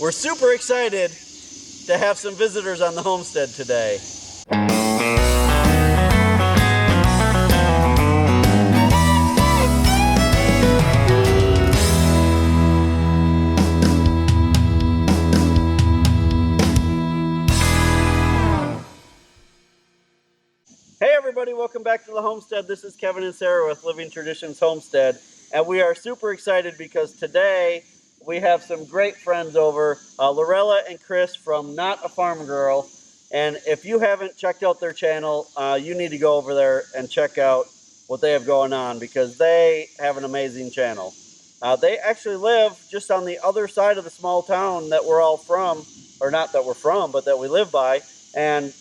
We're super excited to have some visitors on the homestead today. Hey everybody, welcome back to the homestead. This is Kevin and Sarah with Living Traditions Homestead, and we are super excited because today we have some great friends over, Lorella and Chris from Not a Farm Girl. And if you haven't checked out their channel, you need to go over there and check out what they have going on because they have an amazing channel. They actually live just on the other side of the small town that we're all from, or not that we're from, but that we live by. And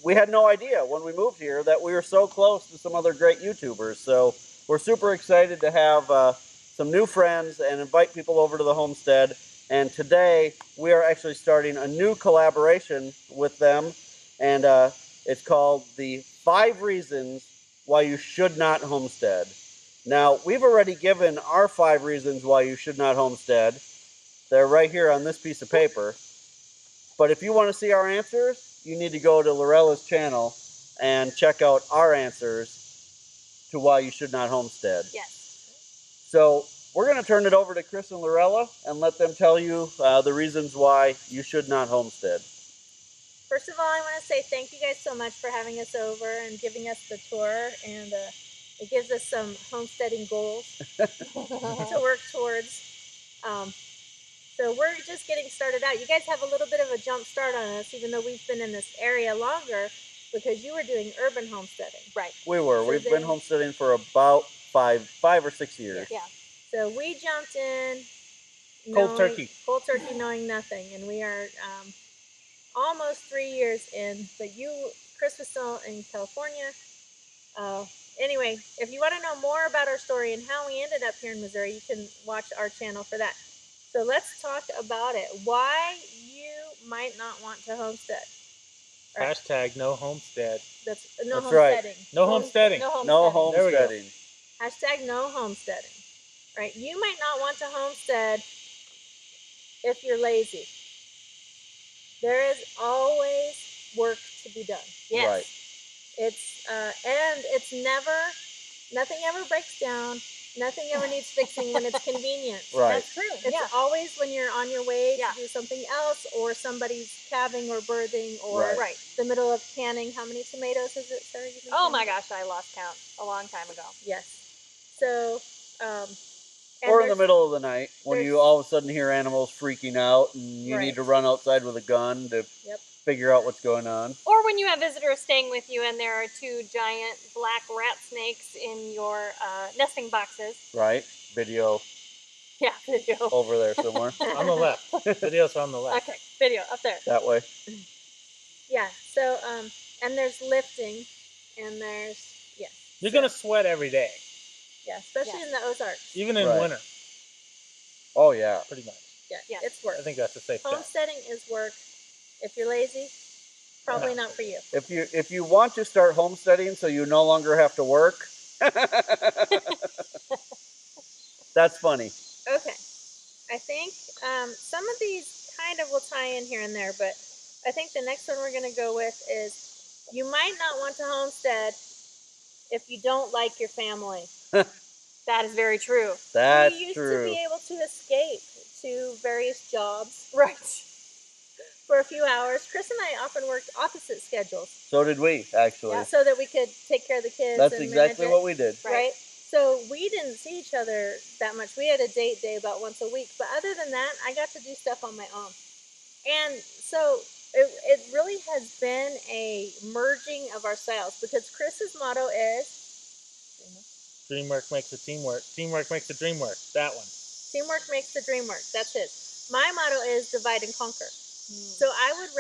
we had no idea when we moved here that we were so close to some other great YouTubers. So we're super excited to have some new friends and invite people over to the homestead. And today we are actually starting a new collaboration with them. And it's called the 5 Reasons Why You Should Not Homestead. Now, we've already given our 5 reasons why you should not homestead. They're right here on this piece of paper. But if you want to see our answers, you need to go to Lorella's channel and check out our answers to why you should not homestead. Yes. So we're going to turn it over to Chris and Lorella and let them tell you the reasons why you should not homestead. First of all, I want to say thank you guys so much for having us over and giving us the tour, and it gives us some homesteading goals to work towards. So we're just getting started out. You guys have a little bit of a jump start on us, even though we've been in this area longer, because you were doing urban homesteading. Right. We were. So we've been homesteading for about five or six years. Yeah. So we jumped in cold turkey knowing nothing, and we are almost 3 years in. But Chris was still in California. Anyway, if you want to know more about our story and how we ended up here in Missouri, you can watch our channel for that. So let's talk about it. Why you might not want to homestead. Right. Hashtag no homestead. That's homesteading. Right. No homesteading. No homesteading. Hashtag no homesteading. Right. You might not want to homestead if you're lazy. There is always work to be done. Yes. Right. And it's nothing ever breaks down. Nothing ever needs fixing when it's convenient. Right. That's true. It's always when you're on your way to do something else, or somebody's calving or birthing, or the middle of canning. How many tomatoes is it, Sarah? Oh my gosh, I lost count a long time ago. Yes. So, or in the middle of the night when you all of a sudden hear animals freaking out and you need to run outside with a gun to figure out what's going on. Or when you have visitors staying with you and there are 2 giant black rat snakes in your nesting boxes. Right. Video. Yeah, video. Over there somewhere. On the left. Video's on the left. Okay, video up there. That way. Yeah. So, and there's lifting, and there's, You're going to sweat every day. Yeah, especially in the Ozarks. Even in winter. Oh, yeah. Pretty much. Yeah, it's work. I think that's a safe bet. Homesteading is work. If you're lazy, probably not for you. If you want to start homesteading so you no longer have to work, that's funny. Okay. I think some of these kind of will tie in here and there, but I think the next one we're going to go with is you might not want to homestead if you don't like your family. That is very true. That's true. We used true. to be able to escape to various jobs. Right. For a few hours. Chris and I often worked opposite schedules. So did we, actually. Yeah, so that we could take care of the kids. That's exactly what we did. Right. So we didn't see each other that much. We had a date day about once a week. But other than that, I got to do stuff on my own. And so it really has been a merging of our styles, because Chris's motto is... Dream work makes the team work. Teamwork makes the dream work. That one. Teamwork makes the dream work. That's his. My motto is divide and conquer. So I would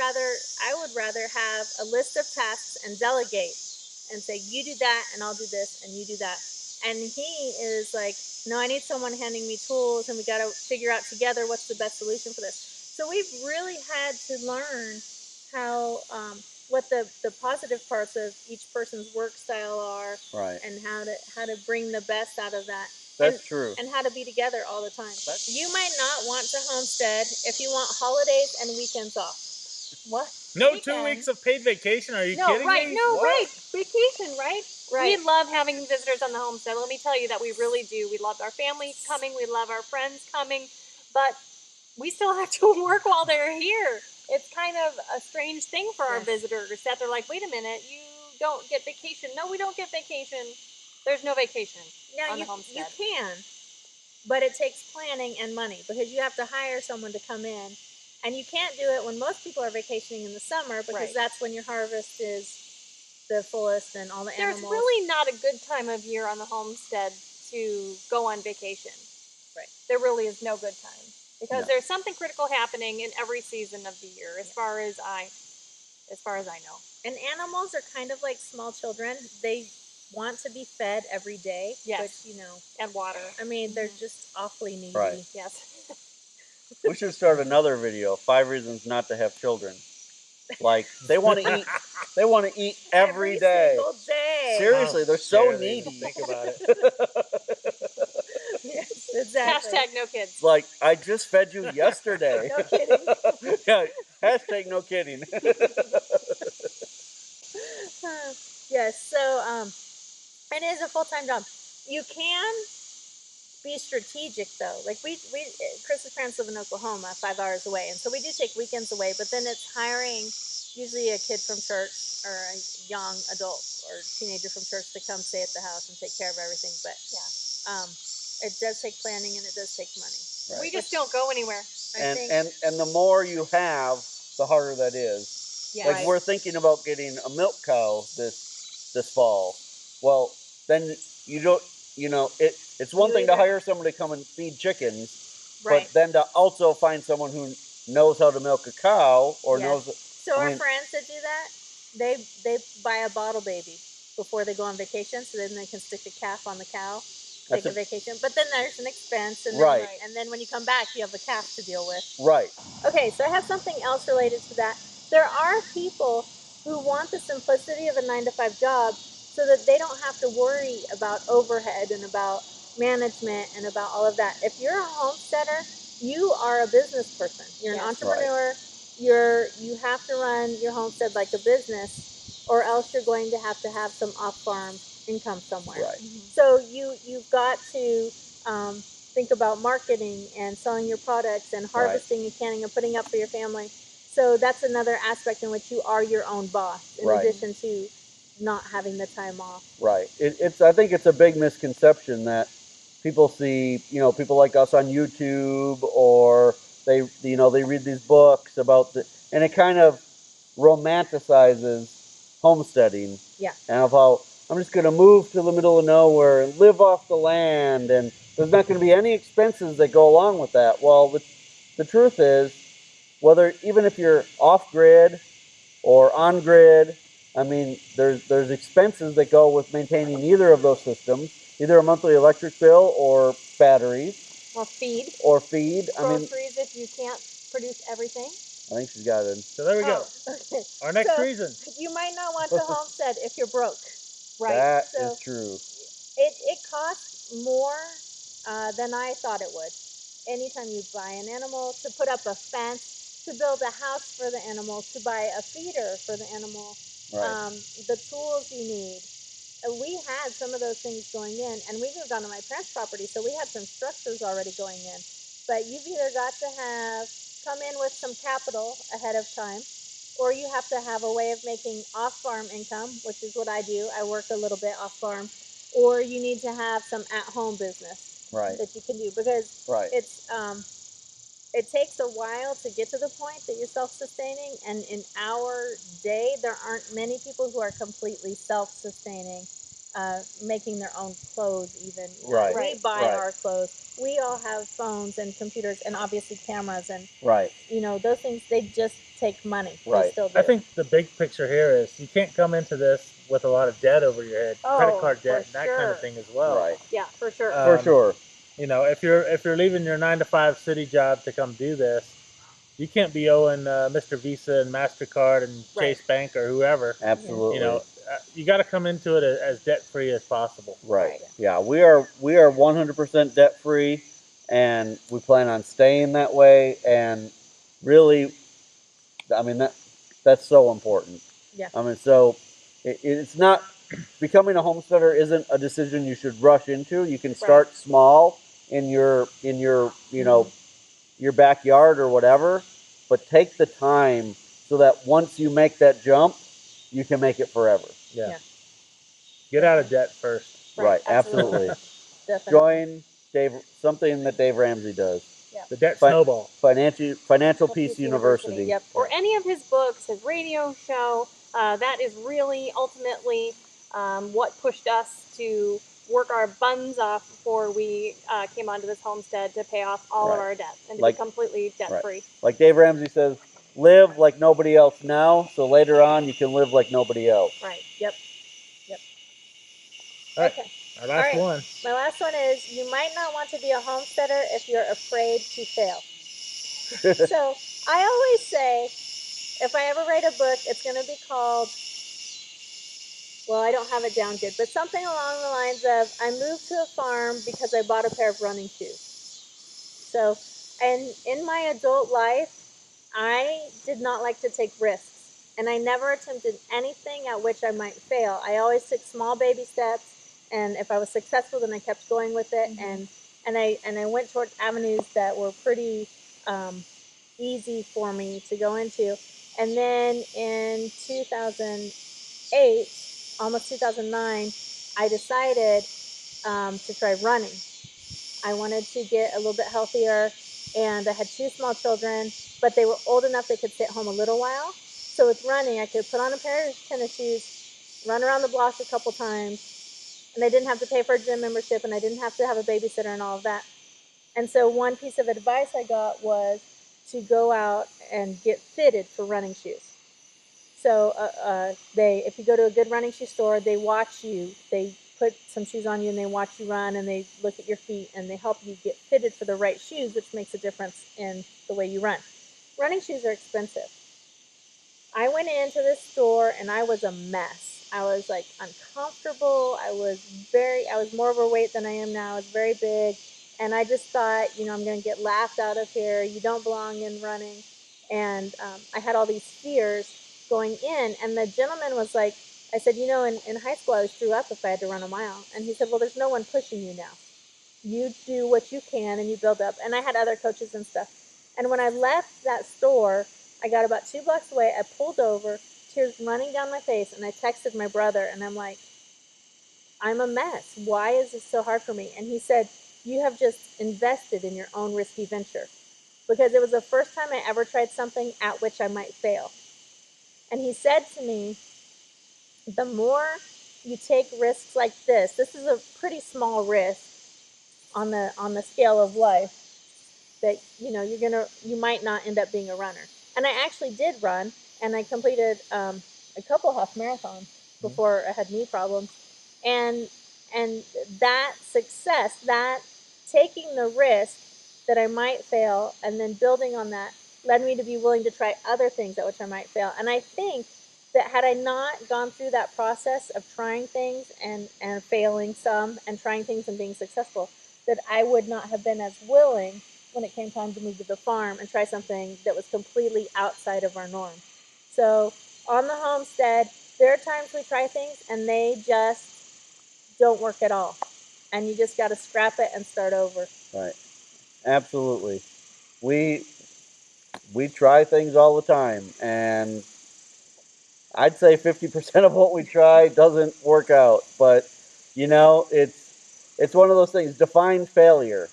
rather have a list of tasks and delegate and say, you do that and I'll do this and you do that. And he is like, no, I need someone handing me tools and we got to figure out together what's the best solution for this. So we've really had to learn how what the positive parts of each person's work style are, right, and how to bring the best out of that. That's true. And how to be together all the time. You might not want to homestead if you want holidays and weekends off. What? No Weekend. 2 weeks of paid vacation? Are you No, kidding right? me? No, What? right? Vacation, right? Right. We love having visitors on the homestead. Let me tell you that we really do. We love our family coming. We love our friends coming, but we still have to work while they're here. It's kind of a strange thing for our Yes. visitors that they're like, wait a minute, you don't get vacation. No, we don't get vacation. There's no vacation Now on the you homestead. can, but it takes planning and money because you have to hire someone to come in, and you can't do it when most people are vacationing in the summer because Right. that's when your harvest is the fullest and all the There's animals. really not a good time of year on the homestead to go on vacation. Right. There really is no good time because No. there's something critical happening in every season of the year, as far as I know. And animals are kind of like small children. They want to be fed every day. Yes. But And water. I mean, they're just awfully needy. Right. Yes. We should start another video, 5 reasons not to have children. Like, they want to eat. They want to eat every day. Single day. Seriously, How they're so dare they even needy. Think about it. Yes, exactly. Hashtag no kids. Like, I just fed you yesterday. No kidding. Yeah, hashtag no kidding. Yes, so it is a full-time job. You can be strategic though. Like Chris's parents live in Oklahoma, 5 hours away, and so we do take weekends away. But then it's hiring usually a kid from church or a young adult or teenager from church to come stay at the house and take care of everything. But it does take planning and it does take money. Right. We just don't go anywhere. I think And the more you have, the harder that is. yeah, Like, we're thinking about getting a milk cow this fall. Well, then you don't. It's one thing to hire someone to come and feed chickens, right. but then to also find someone who knows how to milk a cow or Yeah. knows. So I our mean- friends that do that, they buy a bottle baby before they go on vacation, so then they can stick the calf on the cow, take That's a vacation. But then there's an expense, and Right. then when you come back, you have a calf to deal with. Right. Okay, so I have something else related to that. There are people who want the simplicity of a 9-to-5 job so that they don't have to worry about overhead and about management and about all of that. If you're a homesteader, you are a business person. You're an Yes. entrepreneur. You have to run your homestead like a business, or else you're going to have some off-farm income somewhere. Right. So you've got to think about marketing and selling your products and harvesting and canning and putting up for your family. So that's another aspect in which you are your own boss, in Right. addition to not having the time off. Right. I think it's a big misconception that people see, people like us on YouTube, or they read these books about and it kind of romanticizes homesteading. Yeah. And of how I'm just going to move to the middle of nowhere and live off the land, and there's not going to be any expenses that go along with that. Well, the truth is, even if you're off grid or on grid, I mean, there's expenses that go with maintaining either of those systems, either a monthly electric bill or batteries. Or feed. Groceries if you can't produce everything. I think she's got it. So there we go. Okay. Our next So, reason. You might not want to homestead if you're broke. Right. That So is true. it costs more than I thought it would. Anytime you buy an animal, to put up a fence, to build a house for the animal, to buy a feeder for the animal, Right. the tools you need. We had some of those things going in, and we moved onto my parents' property, so we had some structures already going in. But you've either got to come in with some capital ahead of time, or you have to have a way of making off-farm income, which is what I do. I work a little bit off-farm, or you need to have some at-home business Right. that you can do, because Right. it takes a while to get to the point that you're self-sustaining, and in our day, there aren't many people who are completely self-sustaining, making their own clothes even. Right. We buy Right. our clothes. We all have phones and computers and obviously cameras, and Right. those things, they just take money. They Right. still do. I think the big picture here is you can't come into this with a lot of debt over your head, credit card for debt, and that kind sure. of thing as well. Right. Yeah, for sure. For sure. If you're leaving your 9-to-5 city job to come do this, you can't be owing Mr. Visa and MasterCard and Right. Chase Bank or whoever. Absolutely. you got to come into it as debt free as possible. Right. Yeah, we are 100% debt free, and we plan on staying that way. And really, I mean that's so important. Yeah. I mean, so it's not becoming a homesteader isn't a decision you should rush into. You can start small in your your backyard or whatever, but take the time so that once you make that jump, you can make it forever. Yeah. Get out of debt first. Right. Absolutely. Join something that Dave Ramsey does. Yeah. The Debt Snowball. Financial Peace University. Yep. Or any of his books, his radio show. That is really ultimately what pushed us to work our buns off before we came onto this homestead to pay off all of our debt and to be completely debt free. Like Dave Ramsey says, live like nobody else now, so later on you can live like nobody else. Right. Yep. All right. Okay. Our last one. My last one is, you might not want to be a homesteader if you're afraid to fail. So I always say, if I ever write a book, it's going to be called, well, I don't have it down good, but something along the lines of, I moved to a farm because I bought a pair of running shoes. So, and in my adult life, I did not like to take risks. And I never attempted anything at which I might fail. I always took small baby steps. And if I was successful, then I kept going with it. And I went towards avenues that were pretty easy for me to go into. And then in 2008, almost 2009, I decided to try running. I wanted to get a little bit healthier, and I had 2 small children, but they were old enough they could stay at home a little while. So with running, I could put on a pair of tennis shoes, run around the block a couple times, and I didn't have to pay for a gym membership, and I didn't have to have a babysitter and all of that. And so one piece of advice I got was to go out and get fitted for running shoes. So if you go to a good running shoe store, they watch you. They put some shoes on you, and they watch you run, and they look at your feet, and they help you get fitted for the right shoes, which makes a difference in the way you run. Running shoes are expensive. I went into this store, and I was a mess. I was like uncomfortable. I was more overweight than I am now. I was very big. And I just thought, I'm going to get laughed out of here. You don't belong in running. And I had all these fears going in. And the gentleman was like, I said, in high school, I threw up if I had to run a mile. And he said, well, there's no one pushing you now. You do what you can and you build up. And I had other coaches and stuff. And when I left that store, I got about 2 blocks away. I pulled over, tears running down my face. And I texted my brother, and I'm like, I'm a mess. Why is this so hard for me? And he said, you have just invested in your own risky venture. Because it was the first time I ever tried something at which I might fail. And he said to me, the more you take risks like this is a pretty small risk on the scale of life, that you might not end up being a runner. And I actually did run, and I completed a couple half marathons before I had knee problems. And that success, that taking the risk that I might fail and then building on that, led me to be willing to try other things at which I might fail. And I think that had I not gone through that process of trying things and failing some and trying things and being successful, that I would not have been as willing when it came time to move to the farm and try something that was completely outside of our norm. So on the homestead, there are times we try things and they just don't work at all. And you just got to scrap it and start over. Right. Absolutely. We try things all the time, and I'd say 50% of what we try doesn't work out. But it's one of those things. Define failure,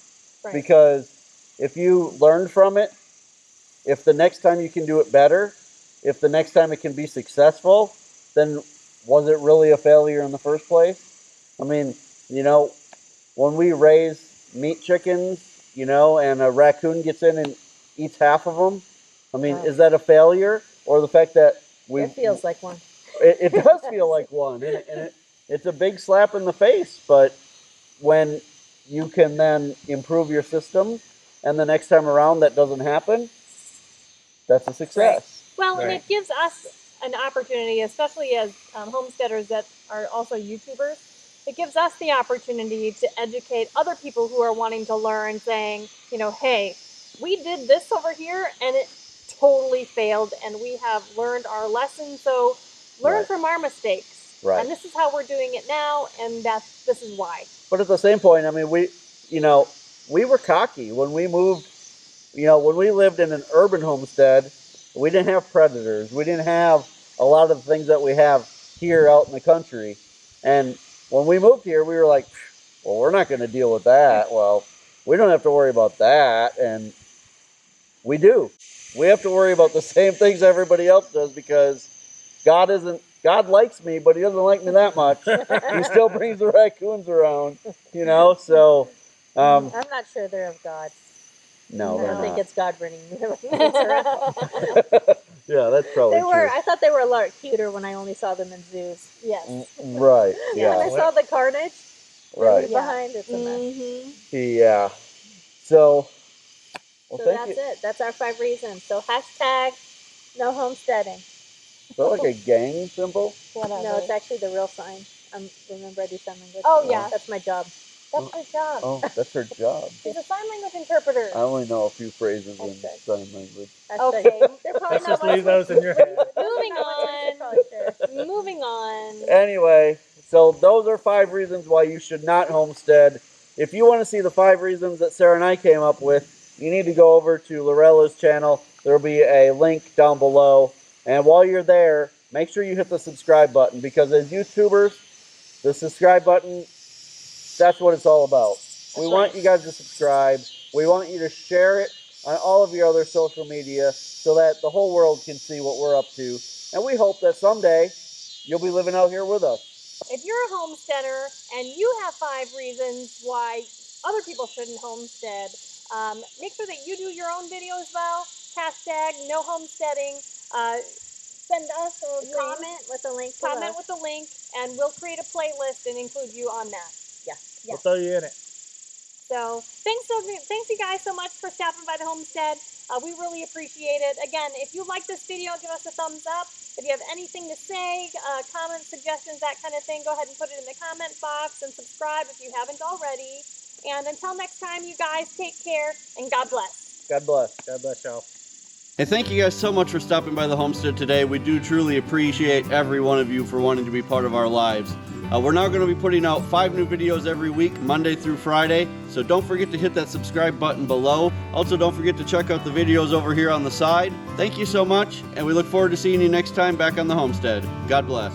because if you learn from it, if the next time you can do it better, if the next time it can be successful, then was it really a failure in the first place? I mean, when we raise meat chickens, and a raccoon gets in and eats half of them, I mean, is that a failure, or the fact that it feels like one? It does feel like one, and it's a big slap in the face. But when you can then improve your system, and the next time around that doesn't happen, that's a success. Well, and it gives us an opportunity, especially as homesteaders that are also YouTubers. It gives us the opportunity to educate other people who are wanting to learn, saying, you know, hey, we did this over here and it totally failed, and we have learned our lesson. So learn Right. from our mistakes. Right. And this is how we're doing it now, and this is why. But at the same point, I mean, we were cocky when we moved. When we lived in an urban homestead, we didn't have predators. We didn't have a lot of the things that we have here out in the country. And when we moved here, we were like, well, we're not going to deal with that. Well, we don't have to worry about that. And we do. We have to worry about the same things everybody else does, because God likes me, but he doesn't like me that much. He still brings the raccoons around, so. I'm not sure they're of God. No, I they're don't think not. it's God bringing the raccoons around. Yeah, that's probably true. I thought they were a lot cuter when I only saw them in zoos. Yes. Right, yeah. When I saw the carnage Right. behind, it's a mess. Yeah. So, well, So thank that's you. it. That's our 5 reasons. So hashtag no homesteading. Is that like a gang symbol? Whatever. No, it's actually the real sign. Remember, I do sign language. Oh, yeah. That's my job. That's her job. Oh, that's her job. She's a sign language interpreter. I only know a few phrases in Okay. sign language. Okay. They're probably Let's not just much leave those in your head. Moving Not much on. probably share. Moving on. Anyway, so those are 5 reasons why you should not homestead. If you want to see the 5 reasons that Sarah and I came up with, you need to go over to Lorella's channel. There will be a link down below. And while you're there, make sure you hit the subscribe button, because as YouTubers, the subscribe button, that's what it's all about. We want you guys to subscribe. We want you to share it on all of your other social media so that the whole world can see what we're up to. And we hope that someday you'll be living out here with us. If you're a homesteader and you have 5 reasons why other people shouldn't homestead, make sure that you do your own video as well. Hashtag no homesteading. Send us a Comment with a link. comment with the link, and we'll create a playlist and include you on that. We'll throw you in it. So thanks you guys so much for stopping by the homestead. We really appreciate it. Again, if you like this video, give us a thumbs up. If you have anything to say, comments, suggestions, that kind of thing, go ahead and put it in the comment box, and subscribe if you haven't already. And until next time, you guys take care, and God bless. God bless. God bless y'all. Hey, thank you guys so much for stopping by the homestead today. We do truly appreciate every one of you for wanting to be part of our lives. We're now going to be putting out 5 new videos every week, Monday through Friday. So don't forget to hit that subscribe button below. Also, don't forget to check out the videos over here on the side. Thank you so much, and we look forward to seeing you next time back on the homestead. God bless.